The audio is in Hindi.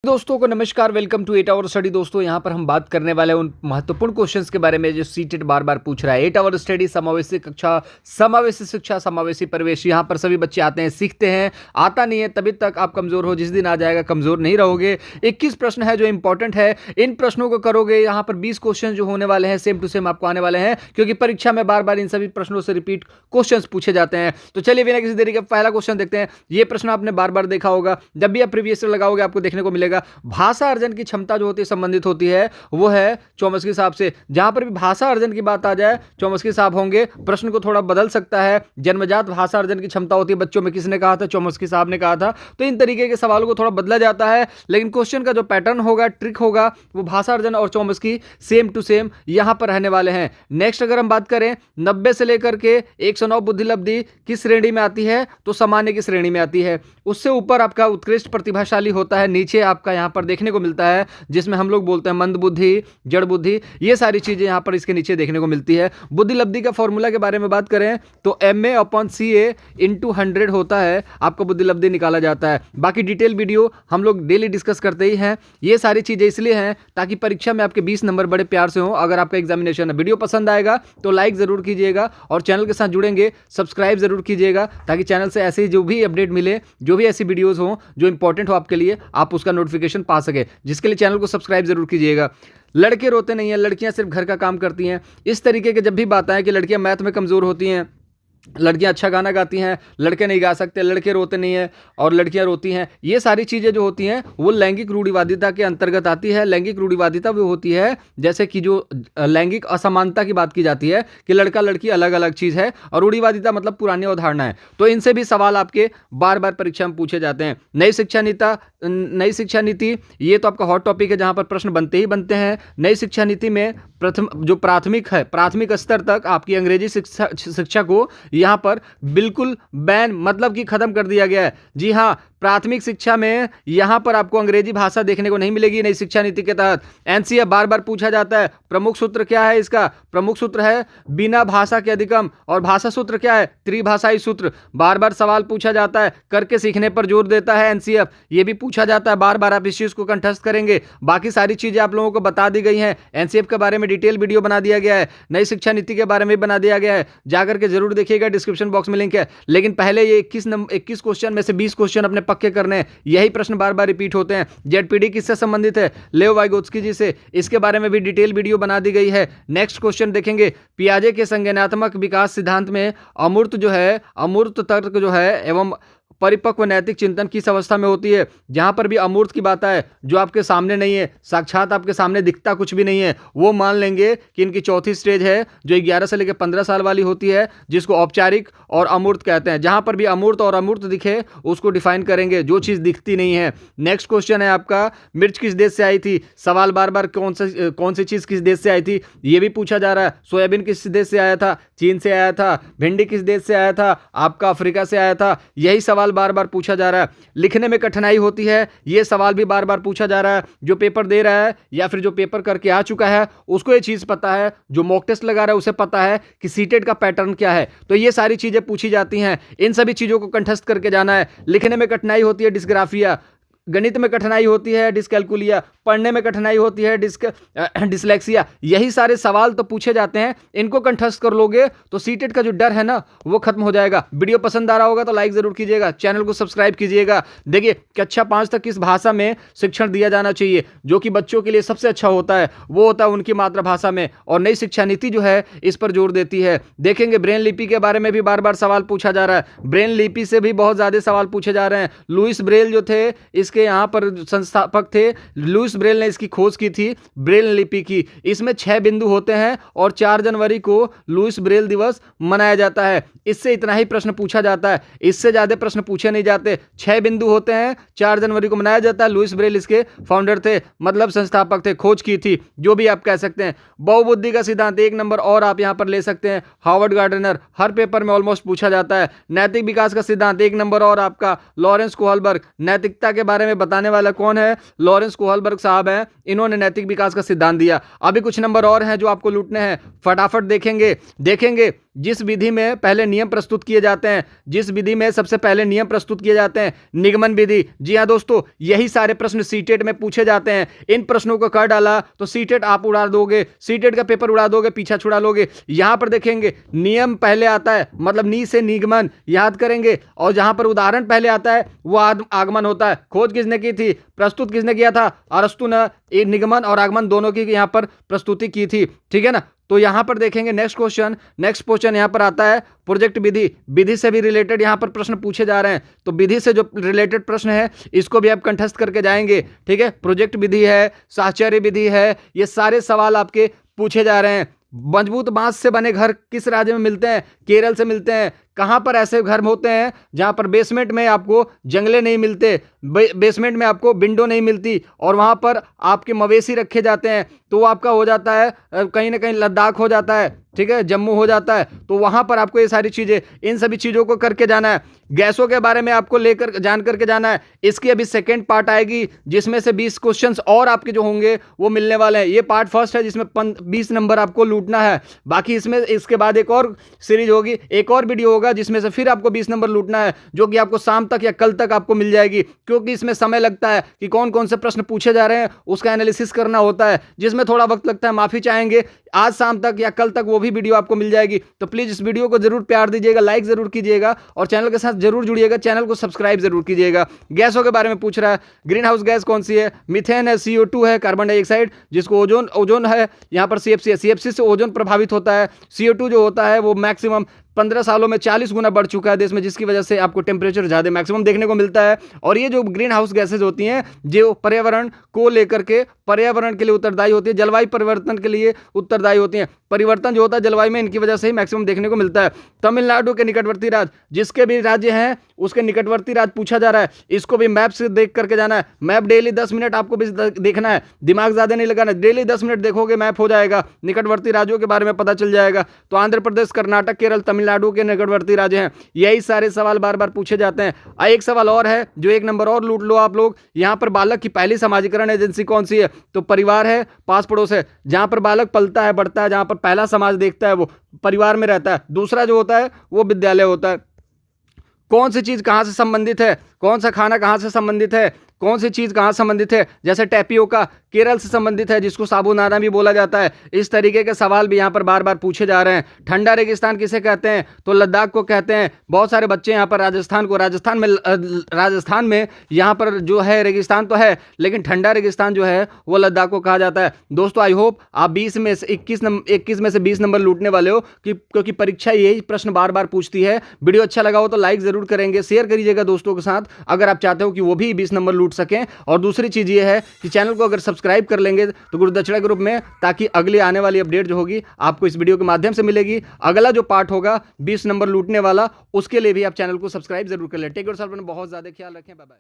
दोस्तों को नमस्कार, वेलकम टू 8 आवर स्टडी। दोस्तों यहाँ पर हम बात करने वाले हैं उन महत्वपूर्ण क्वेश्चंस के बारे में जो सीटेट बार बार पूछ रहा है। 8 आवर स्टडी, समावेशी कक्षा, समावेशी शिक्षा, समावेशी परिवेश। यहाँ पर सभी बच्चे आते हैं, सीखते हैं। आता नहीं है तभी तक आप कमजोर हो, जिस दिन आ जाएगा कमजोर नहीं रहोगे। 21 प्रश्न है जो इंपॉर्टेंट है, इन प्रश्नों को करोगे। यहाँ पर 20 क्वेश्चन जो होने वाले हैं सेम टू सेम आपको आने वाले हैं, क्योंकि परीक्षा में बार बार इन सभी प्रश्नों से रिपीट क्वेश्चन पूछे जाते हैं। तो चलिए बिना किसी देरी के पहला क्वेश्चन देखते हैं। ये प्रश्न आपने बार बार देखा होगा, जब भी आप प्रीवियस लगाओगे आपको देखने को मिलेगा। भाषा अर्जन की क्षमता जो होती है संबंधित होती है वो है चौमस्की साहब से। जहां पर भी भाषा अर्जन की बात आ जाए चौमस्की साहब होंगे। प्रश्न को थोड़ा बदल सकता है। जन्मजात भाषा अर्जन की क्षमता होती है बच्चों में, किसने कहा था? चौमस्की साहब ने कहा था। तो इन तरीके के सवालों को थोड़ा बदला जाता है, लेकिन क्वेश्चन का जो पैटर्न होगा, ट्रिक होगा, वो भाषा अर्जन और चौमस्की सेम टू सेम यहां पर रहने वाले हैं। नेक्स्ट अगर हम बात करें 90 से लेकर के 109 बुद्धिलब्धि किस श्रेणी में आती है? तो सामान्य की श्रेणी में आती है। उससे ऊपर आपका उत्कृष्ट प्रतिभाशाली होता है, नीचे आपका यहां पर देखने को मिलता है, जिसमें हम लोग बोलते हैं मंद बुद्धि, जड़ बुद्धि। ये सारी चीजें यहां पर इसके नीचे देखने को मिलती है। बुद्धिलब्धि का फॉर्मूला के बारे में बात करें तो MA/CA × 100 होता है, आपका बुद्धिलब्धि निकाला जाता है। बाकी डिटेल वीडियो हम लोग डेली डिस्कस करते ही हैं। ये सारी चीजें इसलिए हैं ताकि परीक्षा में आपके 20 नंबर बड़े प्यार से हो। अगर आपका एग्जामिनेशन है, वीडियो पसंद आएगा तो लाइक जरूर कीजिएगा, और चैनल के साथ जुड़ेंगे सब्सक्राइब जरूर कीजिएगा, ताकि चैनल से ऐसे जो भी अपडेट मिले, जो भी ऐसी वीडियोस हो जो इंपॉर्टेंट हो आपके लिए, आप उसका नोटिफिकेशन पा सके। जिसके लिए चैनल को सब्सक्राइब जरूर कीजिएगा। लड़के रोते नहीं हैं, लड़कियां सिर्फ घर का काम करती हैं। इस तरीके के जब भी बात आए कि लड़कियां मैथ में कमजोर होती हैं, लड़कियां अच्छा गाना गाती हैं, लड़के नहीं गा सकते, लड़के रोते नहीं हैं और लड़कियां रोती हैं, ये सारी चीज़ें जो होती हैं वो लैंगिक रूढ़िवादिता के अंतर्गत आती है। लैंगिक रूढ़िवादिता वो होती है जैसे कि जो लैंगिक असमानता की बात की जाती है कि लड़का लड़की अलग अलग चीज़ है, और रूढ़िवादिता मतलब पुरानी अवधारणा है। तो इनसे भी सवाल आपके बार बार परीक्षा में पूछे जाते हैं। नई शिक्षा नीति ये तो आपका हॉट टॉपिक है, जहां पर प्रश्न बनते ही बनते हैं। नई शिक्षा नीति में प्राथमिक स्तर तक आपकी अंग्रेजी शिक्षा को यहां पर बिल्कुल बैन, मतलब कि खत्म कर दिया गया है। जी हां, प्राथमिक शिक्षा में यहां पर आपको अंग्रेजी भाषा देखने को नहीं मिलेगी नई शिक्षा नीति के तहत। एनसीएफ बार बार पूछा जाता है, प्रमुख सूत्र क्या है इसका? प्रमुख सूत्र है बिना भाषा के अधिगम, और भाषा सूत्र क्या है? त्रिभाषाई सूत्र। बार बार सवाल पूछा जाता है, करके सीखने पर जोर देता है एनसीएफ, ये भी पूछा जाता है बार बार। आप इस चीज को कंठस्थ करेंगे। बाकी सारी चीजें आप लोगों को बता दी गई हैं। एनसीएफ के बारे में डिटेल वीडियो बना दिया गया है, नई शिक्षा नीति के बारे में बना दिया गया है, जाकर के जरूर देखिएगा, डिस्क्रिप्शन बॉक्स में लिंक है। लेकिन पहले ये 21 क्वेश्चन में से 20 क्वेश्चन अपने पक्के करने हैं। यही प्रश्न बार बार रिपीट होते हैं। जेडपीडी किससे संबंधित है? लेओ वाइगोत्स्की जी से। इसके बारे में भी डिटेल वीडियो बना दी गई है। नेक्स्ट क्वेश्चन देखेंगे, पियाजे के संज्ञानात्मक विकास सिद्धांत में अमूर्त तर्क जो है एवं परिपक्व नैतिक चिंतन किस अवस्था में होती है? जहां पर भी अमूर्त की बात है, जो आपके सामने नहीं है, साक्षात आपके सामने दिखता कुछ भी नहीं है, वो मान लेंगे कि इनकी चौथी स्टेज है, जो 11 से लेकर 15 साल वाली होती है, जिसको औपचारिक और अमूर्त कहते हैं। जहां पर भी अमूर्त और अमूर्त दिखे उसको डिफाइन करेंगे, जो चीज दिखती नहीं है। नेक्स्ट क्वेश्चन है आपका, मिर्च किस देश से आई थी? सवाल बार बार कौन सी चीज किस देश से आई थी ये भी पूछा जा रहा है। सोयाबीन किस देश से आया था? चीन से आया था। भिंडी किस देश से आया था? आपका अफ्रीका से आया था। यही सवाल बार बार पूछा जा रहा है। लिखने में कठिनाई होती है, यह सवाल भी बार बार पूछा जा रहा है। जो पेपर दे रहा है या फिर जो पेपर करके आ चुका है उसको ये चीज पता है, जो मॉक टेस्ट लगा रहा है उसे पता है कि सीटेट का पैटर्न क्या है। तो ये सारी चीजें पूछी जाती हैं, इन सभी चीजों को कंठस्थ करके जाना है। लिखने में कठिनाई होती है, डिस्ग्राफिया। गणित में कठिनाई होती है, डिस्कैल्कुलिया। पढ़ने में कठिनाई होती है, डिसलेक्सिया। यही सारे सवाल तो पूछे जाते हैं। इनको कंठस्थ कर लोगे तो सीटेट का जो डर है ना वो खत्म हो जाएगा। वीडियो पसंद आ रहा होगा तो लाइक जरूर कीजिएगा, चैनल को सब्सक्राइब कीजिएगा। देखिए, कक्षा 5 तक किस भाषा में शिक्षण दिया जाना चाहिए, जो कि बच्चों के लिए सबसे अच्छा होता है, वो होता है उनकी मातृभाषा में। और नई शिक्षा नीति जो है इस पर जोर देती है। देखेंगे ब्रेन लिपि के बारे में भी बार बार सवाल पूछा जा रहा है। ब्रेन लिपि से भी बहुत ज्यादा सवाल पूछे जा रहे हैं। लुइस ब्रेल जो थे, इसके यहाँ पर संस्थापक थे, लुइस ब्रेल ने इसकी खोज की थी, ब्रेल लिपि की। इसमें 6 बिंदु होते हैं और 4 जनवरी को लुइस ब्रेल दिवस मनाया जाता है। इससे इतना ही प्रश्न पूछा जाता है, इससे ज्यादा प्रश्न पूछे नहीं जाते। 6 बिंदु होते हैं, 4 जनवरी को मनाया जाता है। लुइस ब्रेल इसके फाउंडर थे, मतलब संस्थापक थे, खोज की थी, जो भी आप कह सकते हैं। बहुबुद्धि का सिद्धांत 1 नंबर और आप यहां पर ले सकते हैं, हार्वर्ड गार्डनर, हर पेपर में ऑलमोस्ट पूछा जाता है। नैतिक विकास का सिद्धांत 1 नंबर और आपका लॉरेंस कोहलबर्ग। नैतिकता के बारे में बताने वाला कौन है? लॉरेंस कोहलबर्ग साहब हैं, इन्होंने नैतिक विकास का सिद्धांत दिया। अभी कुछ नंबर और हैं जो आपको लूटने हैं, फटाफट देखेंगे। जिस विधि में पहले नियम प्रस्तुत किए जाते हैं, जिस विधि में सबसे पहले नियम प्रस्तुत किए जाते हैं, निगमन विधि। जी हां दोस्तों, यही सारे प्रश्न सीटेट में पूछे जाते हैं। इन प्रश्नों को कर डाला तो सीटेट आप उड़ा दोगे, सीटेट का पेपर उड़ा दोगे, पीछा छुड़ा लोगे। यहां पर देखेंगे नियम पहले आता है, मतलब नी से निगमन याद करेंगे, और जहां पर उदाहरण पहले आता है वो आगमन होता है। खोज किसने की थी, प्रस्तुत किसने किया था, अरस्तु ने निगमन और आगमन दोनों की यहां पर प्रस्तुति की थी। ठीक है ना। तो यहां पर देखेंगे नेक्स्ट क्वेश्चन यहां पर आता है प्रोजेक्ट विधि। विधि से भी रिलेटेड यहां पर प्रश्न पूछे जा रहे हैं, तो विधि से जो रिलेटेड प्रश्न है इसको भी आप कंठस्थ करके जाएंगे। ठीक है, प्रोजेक्ट विधि है, साहचर्य विधि है, ये सारे सवाल आपके पूछे जा रहे हैं। मजबूत बांस से बने घर किस राज्य में मिलते हैं, केरल से मिलते हैं। कहां पर ऐसे घर होते हैं जहां पर बेसमेंट में आपको जंगले नहीं मिलते, बेसमेंट में आपको विंडो नहीं मिलती, और वहां पर आपके मवेशी रखे जाते हैं, तो वो आपका हो जाता है कहीं ना कहीं लद्दाख हो जाता है, ठीक है, जम्मू हो जाता है। तो वहां पर आपको ये सारी चीजें, इन सभी चीजों को करके जाना है। गैसों के बारे में आपको लेकर जान करके जाना है। इसकी अभी सेकेंड पार्ट आएगी जिसमें से 20 क्वेश्चंस और आपके जो होंगे वो मिलने वाले हैं। ये पार्ट फर्स्ट है जिसमें 20 नंबर आपको लूटना है। बाकी इसमें इसके बाद एक और सीरीज होगी, एक और वीडियो होगा जिसमें से फिर आपको 20 नंबर लूटना है, जो कि आपको शाम तक या कल तक आपको मिल जाएगी, क्योंकि इसमें समय लगता है कि कौन कौन से प्रश्न पूछे जा रहे हैं उसका एनालिसिस करना होता है, जिसमें थोड़ा वक्त लगता है। माफी चाहेंगे, आज शाम तक या कल तक वो भी वीडियो आपको मिल जाएगी। तो प्लीज इस वीडियो को जरूर प्यार दीजिएगा, लाइक जरूर कीजिएगा और चैनल के साथ जरूर जुड़िएगा, चैनल को सब्सक्राइब जरूर कीजिएगा। गैसों के बारे में पूछ रहा है, ग्रीन हाउस गैस कौन सी है, मीथेन है, CO2 है, कार्बन डाइऑक्साइड, जिसको ओजोन है, यहाँ पर CFC है, CFC से ओजोन प्रभावित होता है। CO2 जो होता है वो मैक्सिमम 15 सालों में 40 गुना बढ़ चुका है देश में, जिसकी वजह से आपको टेम्परेचर ज़्यादा मैक्सिमम देखने को मिलता है। और ये जो ग्रीन हाउस गैसेज होती हैं जो पर्यावरण को लेकर के, पर्यावरण के लिए उत्तरदायी होती है, जलवायु परिवर्तन के लिए उत्तरदायी होती हैं। परिवर्तन जो होता है जलवायु में, इनकी वजह से ही मैक्सिमम देखने को मिलता है। तमिलनाडु के निकटवर्ती राज्य, जिसके भी राज्य हैं उसके निकटवर्ती राज्य पूछा जा रहा है, इसको भी मैप से देख करके जाना है। मैप डेली 10 मिनट आपको भी देखना है, दिमाग ज़्यादा नहीं लगाना, डेली 10 मिनट देखोगे मैप हो जाएगा, निकटवर्ती राज्यों के बारे में पता चल जाएगा। तो आंध्र प्रदेश, कर्नाटक, केरल, तमिलनाडु के निकटवर्ती राज्य हैं। यही सारे सवाल बार बार पूछे जाते हैं। एक सवाल और है जो 1 नंबर और लूट लो आप लोग। यहाँ पर बालक की पहली सामाजिकरण एजेंसी कौन सी है, तो परिवार है, पास पड़ोस है। जहां पर बालक पलता है, बढ़ता है, जहां पर पहला समाज देखता है वो परिवार में रहता है। दूसरा जो होता है वो विद्यालय होता है। कौन सी चीज कहां से संबंधित है, कौन सा खाना कहां से संबंधित है, कौन सी चीज कहां संबंधित है, जैसे टैपियोका केरल से संबंधित है, जिसको साबूदाना भी बोला जाता है। इस तरीके के सवाल भी यहां पर बार बार पूछे जा रहे हैं। ठंडा रेगिस्तान किसे कहते हैं, तो लद्दाख को कहते हैं। बहुत सारे बच्चे यहां पर राजस्थान में यहां पर जो है रेगिस्तान तो है, लेकिन ठंडा रेगिस्तान जो है वो लद्दाख को कहा जाता है। दोस्तों आई होप आप 20 में से 21 में से 20 नंबर लूटने वाले हो, क्योंकि परीक्षा यही प्रश्न बार बार पूछती है। वीडियो अच्छा लगा हो तो लाइक जरूर करेंगे, शेयर करिएगा दोस्तों के साथ, अगर आप चाहते हो कि वो भी 20 नंबर लूट सकें। और दूसरी चीज ये है कि चैनल को अगर सब्सक्राइब कर लेंगे तो गुरु दक्षिणा ग्रुप में, ताकि अगली आने वाली अपडेट जो होगी आपको इस वीडियो के माध्यम से मिलेगी। अगला जो पार्ट होगा 20 नंबर लूटने वाला, उसके लिए भी आप चैनल को सब्सक्राइब जरूर कर लें। टेक योरसेल्फ, बहुत ज्यादा ख्याल रखें, बाय बाय।